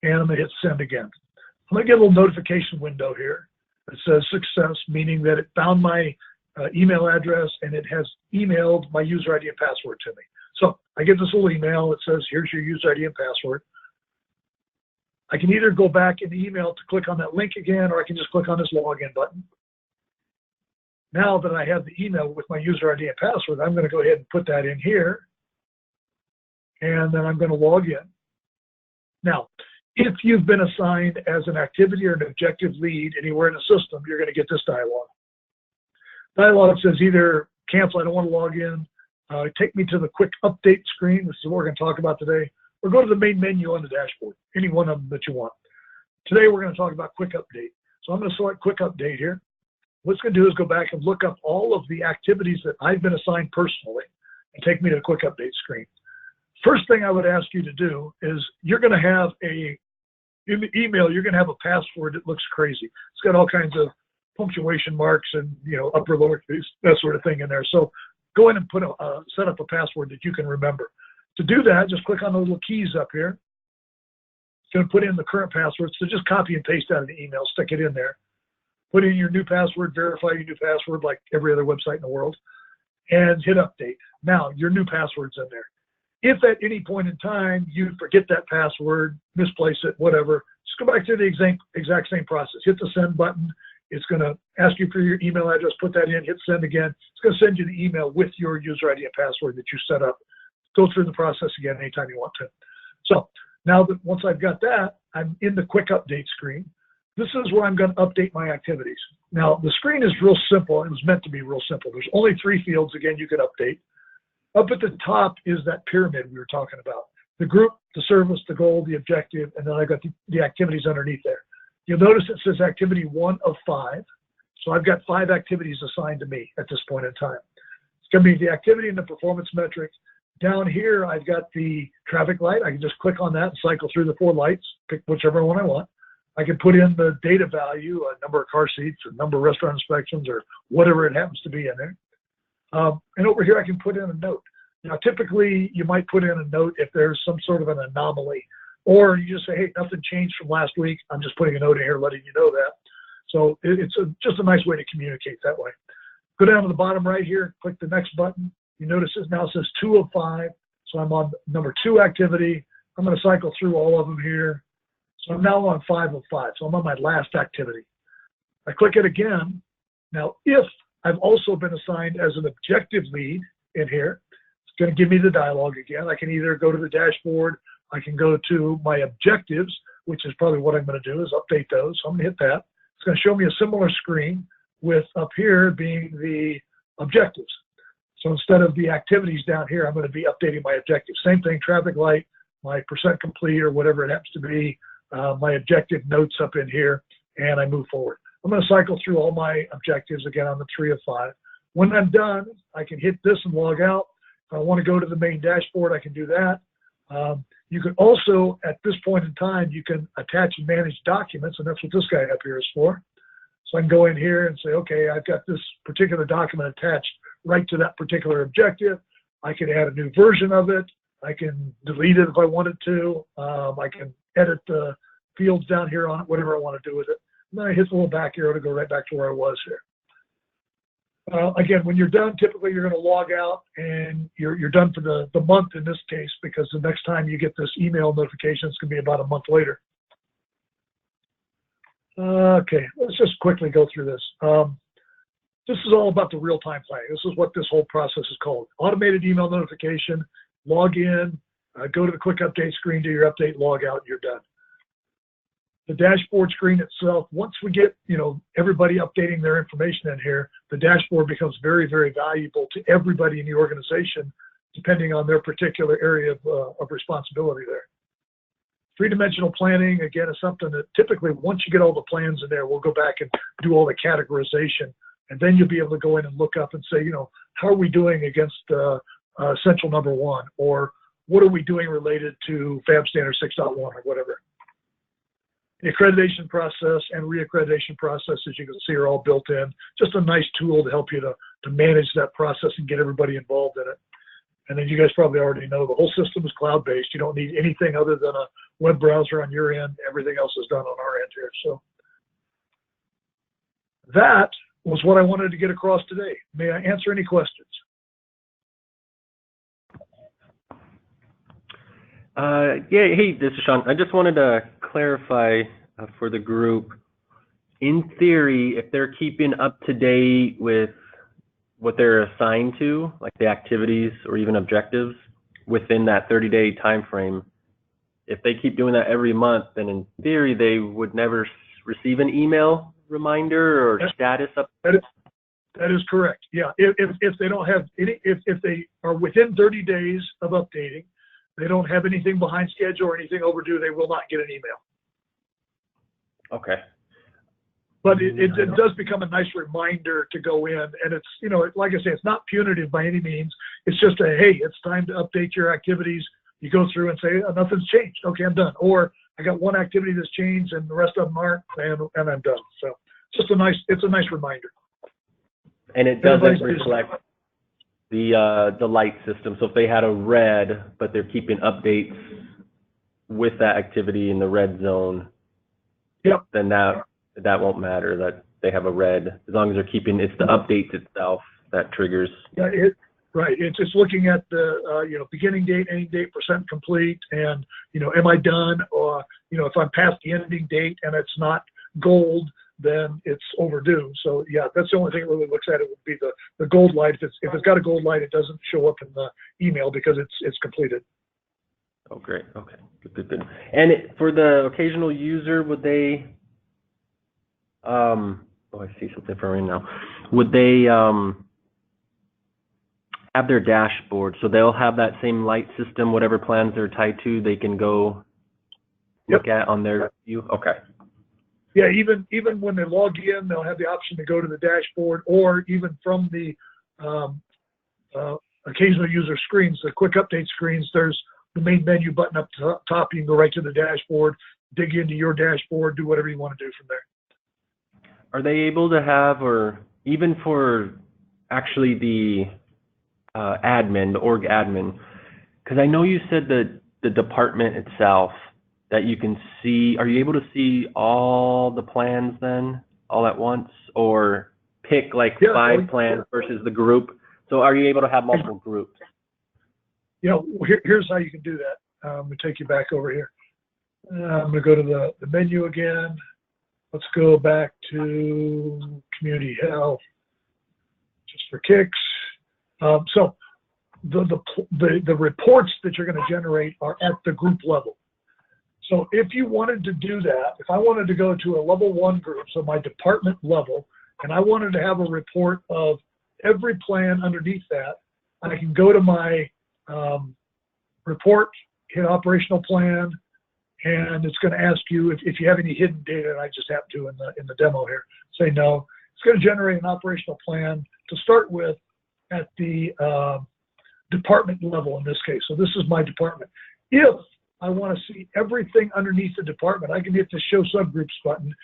And I'm going to hit send again. I'm going to get a little notification window here that says success, meaning that it found my email address and it has emailed my user ID and password to me. So I get this little email that says, here's your user ID and password. I can either go back in the email to click on that link again, or I can just click on this login button. Now that I have the email with my user ID and password, I'm going to go ahead and put that in here. And then I'm going to log in. Now, if you've been assigned as an activity or an objective lead anywhere in the system, you're going to get this dialog. Dialog says either cancel, I don't want to log in, take me to the quick update screen, this is what we're going to talk about today, or go to the main menu on the dashboard, any one of them that you want. Today we're going to talk about quick update. So I'm going to select quick update here. What it's going to do is go back and look up all of the activities that I've been assigned personally and take me to the quick update screen. First thing I would ask you to do is you're going to have in the email, you're going to have a password that looks crazy. It's got all kinds of punctuation marks and, upper lowercase, that sort of thing in there. So go in and set up a password that you can remember. To do that, just click on the little keys up here. It's going to put in the current password. So just copy and paste out of the email, stick it in there. Put in your new password, verify your new password like every other website in the world, and hit update. Now, your new password's in there. If at any point in time you forget that password, misplace it, whatever, just go back to the exact same process. Hit the send button. It's going to ask you for your email address. Put that in. Hit send again. It's going to send you the email with your user ID and password that you set up. Go through the process again anytime you want to. So now that once I've got that, I'm in the quick update screen. This is where I'm going to update my activities. Now, the screen is real simple. It was meant to be real simple. There's only 3 fields, again, you can update. Up at the top is that pyramid we were talking about. The group, the service, the goal, the objective, and then I got the activities underneath there. You'll notice it says activity 1 of 5. So I've got 5 activities assigned to me at this point in time. It's going to be the activity and the performance metric. Down here, I've got the traffic light. I can just click on that and cycle through the 4 lights, pick whichever one I want. I can put in the data value, a number of car seats, a number of restaurant inspections, or whatever it happens to be in there. And over here, I can put in a note. Now, typically, you might put in a note if there's some sort of an anomaly, or you just say, hey, nothing changed from last week. I'm just putting a note in here letting you know that. So it's just a nice way to communicate that way. Go down to the bottom right here, click the next button. You notice it now says 2 of 5. So I'm on number 2 activity. I'm going to cycle through all of them here. So I'm now on 5 of 5. So I'm on my last activity. I click it again. Now, if I've also been assigned as an objective lead in here, it's going to give me the dialogue again. I can either go to the dashboard, I can go to my objectives, which is probably what I'm going to do is update those. So I'm going to hit that. It's going to show me a similar screen with up here being the objectives. So instead of the activities down here, I'm going to be updating my objectives. Same thing, traffic light, my percent complete or whatever it happens to be, my objective notes up in here, and I move forward. I'm going to cycle through all my objectives again on the 3 of 5. When I'm done, I can hit this and log out. If I want to go to the main dashboard, I can do that. You can also, at this point in time, you can attach and manage documents, and that's what this guy up here is for. So I can go in here and say, okay, I've got this particular document attached right to that particular objective. I can add a new version of it. I can delete it if I wanted to. I can edit the fields down here on it, whatever I want to do with it. And then I hit the little back arrow to go right back to where I was here. Again, when you're done, typically you're going to log out and you're done for the month in this case, because the next time you get this email notification, it's going to be about a month later. Okay, let's just quickly go through this. This is all about the real-time planning. This is what this whole process is called. Automated email notification, log in, go to the quick update screen, do your update, log out, and you're done. The dashboard screen itself, once we get everybody updating their information in here, the dashboard becomes very, very valuable to everybody in the organization, depending on their particular area of responsibility there. Three-dimensional planning, again, is something that typically once you get all the plans in there, we'll go back and do all the categorization, and then you'll be able to go in and look up and say, how are we doing against essential number 1, or what are we doing related to FAB standard 6.1 or whatever. The accreditation process and reaccreditation process, as you can see, are all built in. Just a nice tool to help you to manage that process and get everybody involved in it. And then you guys probably already know the whole system is cloud-based. You don't need anything other than a web browser on your end. Everything else is done on our end here. So that was what I wanted to get across today. May I answer any questions? Yeah, hey, this is Sean. I just wanted to clarify for the group. In theory, if they're keeping up to date with what they're assigned to, like the activities or even objectives within that 30-day time frame, if they keep doing that every month, then in theory they would never receive an email reminder or status update. That is correct. Yeah. If they don't have any, if they are within 30 days of updating, they don't have anything behind schedule or anything overdue, they will not get an email. Okay. But it does become a nice reminder to go in, and it's, you know, like I say, it's not punitive by any means. It's just a, hey, it's time to update your activities. You go through and say, oh, nothing's changed. Okay, I'm done. Or I got one activity that's changed and the rest of them aren't, and I'm done. So it's just it's a nice reminder. And it doesn't reflect the light system. So if they had a red, but they're keeping updates with that activity in the red zone, yep, then that won't matter, that they have a red, as long as they're keeping, it's the updates itself that triggers. Yeah, right. It's just looking at the, you know, beginning date, ending date, percent complete, and, you know, am I done? Or, you know, if I'm past the ending date and it's not gold, then it's overdue. So yeah, that's the only thing it really looks at. It would be the gold light. If it's got a gold light, it doesn't show up in the email because it's completed. Oh, great. Okay, good. And for the occasional user, would they, oh, I see something for right now. Would they have their dashboard, so they'll have that same light system, whatever plans they're tied to, they can go look at on their view? Okay. Yeah, even when they log in, they'll have the option to go to the dashboard, or even from the occasional user screens, the quick update screens, there's the main menu button up top. You can go right to the dashboard, dig into your dashboard, do whatever you want to do from there. Are they able to have, or even for actually the admin, the org admin, because I know you said that the department itself, that you can see, are you able to see all the plans then, all at once, or pick like 5 plans versus the group? So are you able to have multiple groups? You know, here's how you can do that. I'm going to take you back over here. I'm going to go to the menu again. Let's go back to community health, just for kicks. So the reports that you're going to generate are at the group level. So if you wanted to do that, if I wanted to go to a level 1 group, so my department level, and I wanted to have a report of every plan underneath that, I can go to my report, hit operational plan, and it's going to ask you if you have any hidden data, and I just have to in the demo here, say no. It's going to generate an operational plan to start with at the department level in this case. So this is my department. If I want to see everything underneath the department, I can hit the show subgroups button,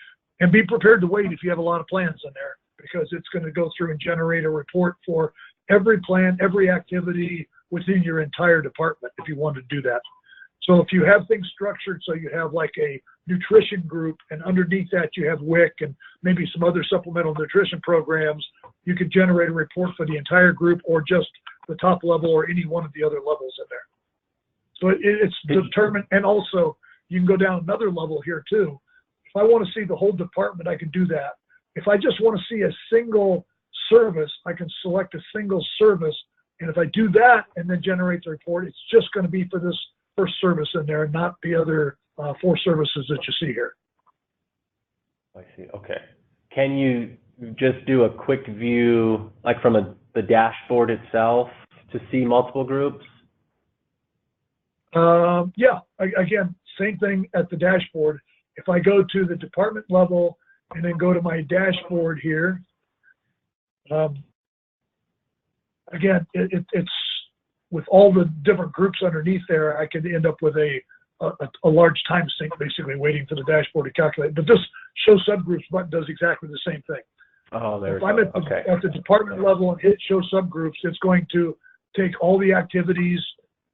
and be prepared to wait if you have a lot of plans in there, because it's going to go through and generate a report for every plan, every activity within your entire department if you want to do that. So if you have things structured, so you have like a nutrition group, and underneath that you have WIC and maybe some other supplemental nutrition programs, you could generate a report for the entire group, or just the top level, or any one of the other levels in there. So it's determined. And also you can go down another level here too. If I want to see the whole department, I can do that. If I just want to see a single service, I can select a single service. And if I do that and then generate the report, it's just going to be for this first service in there, and not the other 4 services that you see here. I see. Okay. Can you just do a quick view, like from the dashboard itself, to see multiple groups? Yeah. Again, same thing at the dashboard. If I go to the department level and then go to my dashboard here, again, it's with all the different groups underneath there, I could end up with a large time sink, basically waiting for the dashboard to calculate. But this show subgroups button does exactly the same thing. Oh, there. If I'm at the department level and hit show subgroups, it's going to take all the activities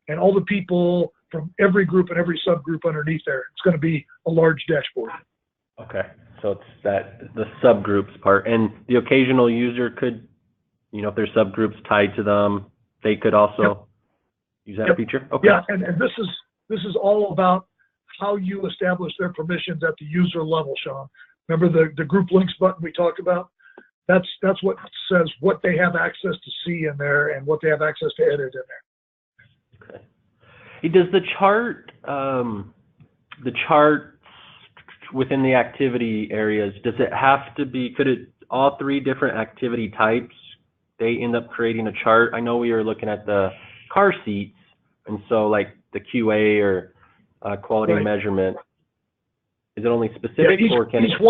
and all the people from every group and every subgroup underneath there. It's going to be a large dashboard. Okay, so it's the subgroups part, and the occasional user could, you know, if there's subgroups tied to them, they could also use that feature. Okay. Yeah, and this is all about how you establish their permissions at the user level, Sean. Remember the group links button we talked about? That's what says what they have access to see in there and what they have access to edit in there. Okay. Hey, does the chart within the activity areas, does it have to be, could it all 3 different activity types, they end up creating a chart. I know we were looking at the car seats, and so like the QA or quality measurement, is it only specific, or can each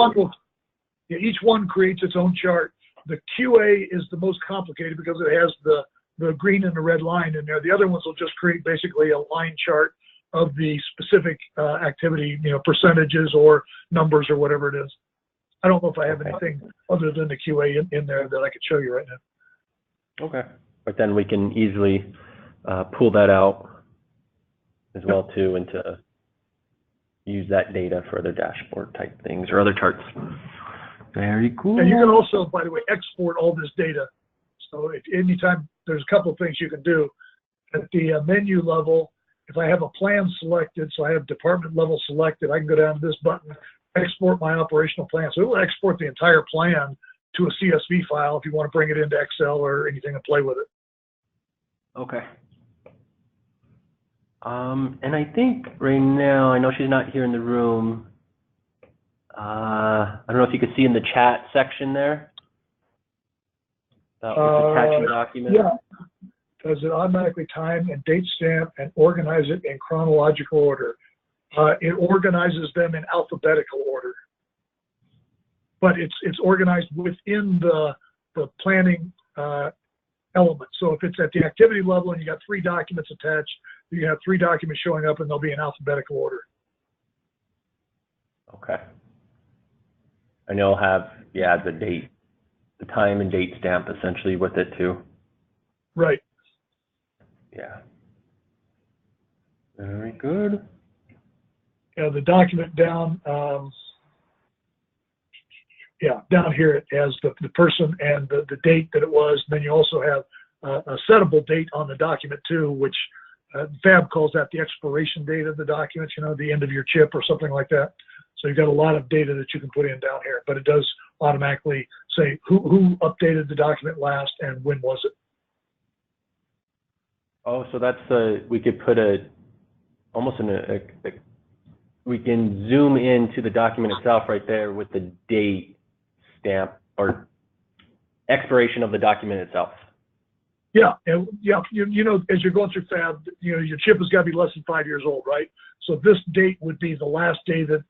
one creates its own chart. The QA is the most complicated because it has the green and the red line in there. The other ones will just create basically a line chart of the specific activity, percentages or numbers or whatever it is. I don't know if I have anything other than the QA in there that I could show you right now. Okay. But then we can easily pull that out as well too, and to use that data for other dashboard type things or other charts. Very cool. And you can also, by the way, export all this data. So if anytime, there's a couple of things you can do. At the menu level, if I have a plan selected, so I have department level selected, I can go down to this button, export my operational plan. So it will export the entire plan to a CSV file if you want to bring it into Excel or anything and play with it. Okay. And I think right now, I know she's not here in the room. I don't know if you could see in the chat section there. Attaching document. Yeah. Does it automatically time and date stamp and organize it in chronological order? It organizes them in alphabetical order, but it's organized within the planning element. So if it's at the activity level and you got 3 documents attached, you have 3 documents showing up and they'll be in alphabetical order. Okay. And you'll have, the date, the time and date stamp essentially with it too. Right. Yeah. Very good. Yeah, the document down, down here it has the person and the date that it was. And then you also have a settable date on the document too, which Fab calls that the expiration date of the document, the end of your chip or something like that. So you've got a lot of data that you can put in down here, but it does automatically say who updated the document last and when was it. Oh, so that's we could put we can zoom into the document itself right there with the date stamp or expiration of the document itself. Yeah, and as you're going through Fab, your chip has got to be less than 5 years old, right? So this date would be the last day that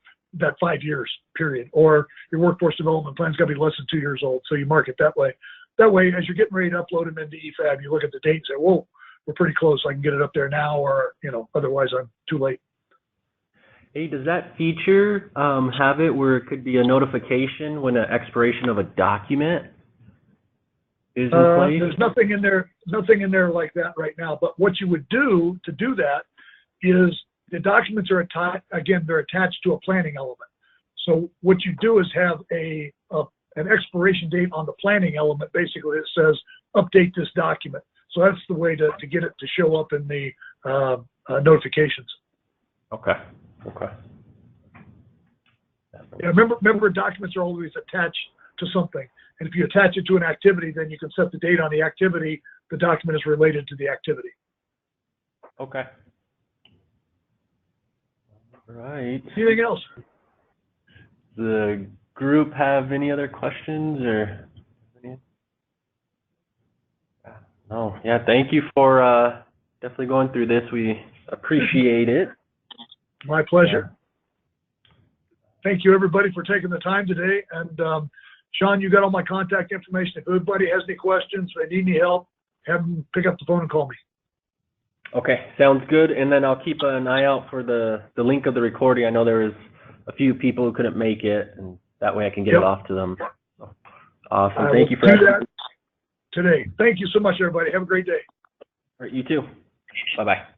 5 years period, or your workforce development plan's got to be less than 2 years old. So you mark it that way. That way, as you're getting ready to upload them into eFab, you look at the date and say, whoa, we're pretty close. I can get it up there now, or, otherwise I'm too late. Hey, does that feature have it where it could be a notification when an expiration of a document is in place? There's nothing in there like that right now. But what you would do to do that is the documents are they're attached to a planning element. So what you do is have an expiration date on the planning element, basically it says update this document. So that's the way to get it to show up in the notifications. Okay. Yeah, remember documents are always attached to something. And if you attach it to an activity, then you can set the date on the activity. The document is related to the activity. Okay. All right. Anything else? The group have any other questions or? No. Yeah. Thank you for definitely going through this. We appreciate it. My pleasure. Yeah. Thank you, everybody, for taking the time today. And Sean, you got all my contact information. If anybody has any questions, or they need any help, have them pick up the phone and call me. Okay, sounds good. And then I'll keep an eye out for the link of the recording. I know there was a few people who couldn't make it, and that way I can get it off to them. So, awesome. Thank you for that today. Thank you so much, everybody. Have a great day. All right, you too. Bye-bye.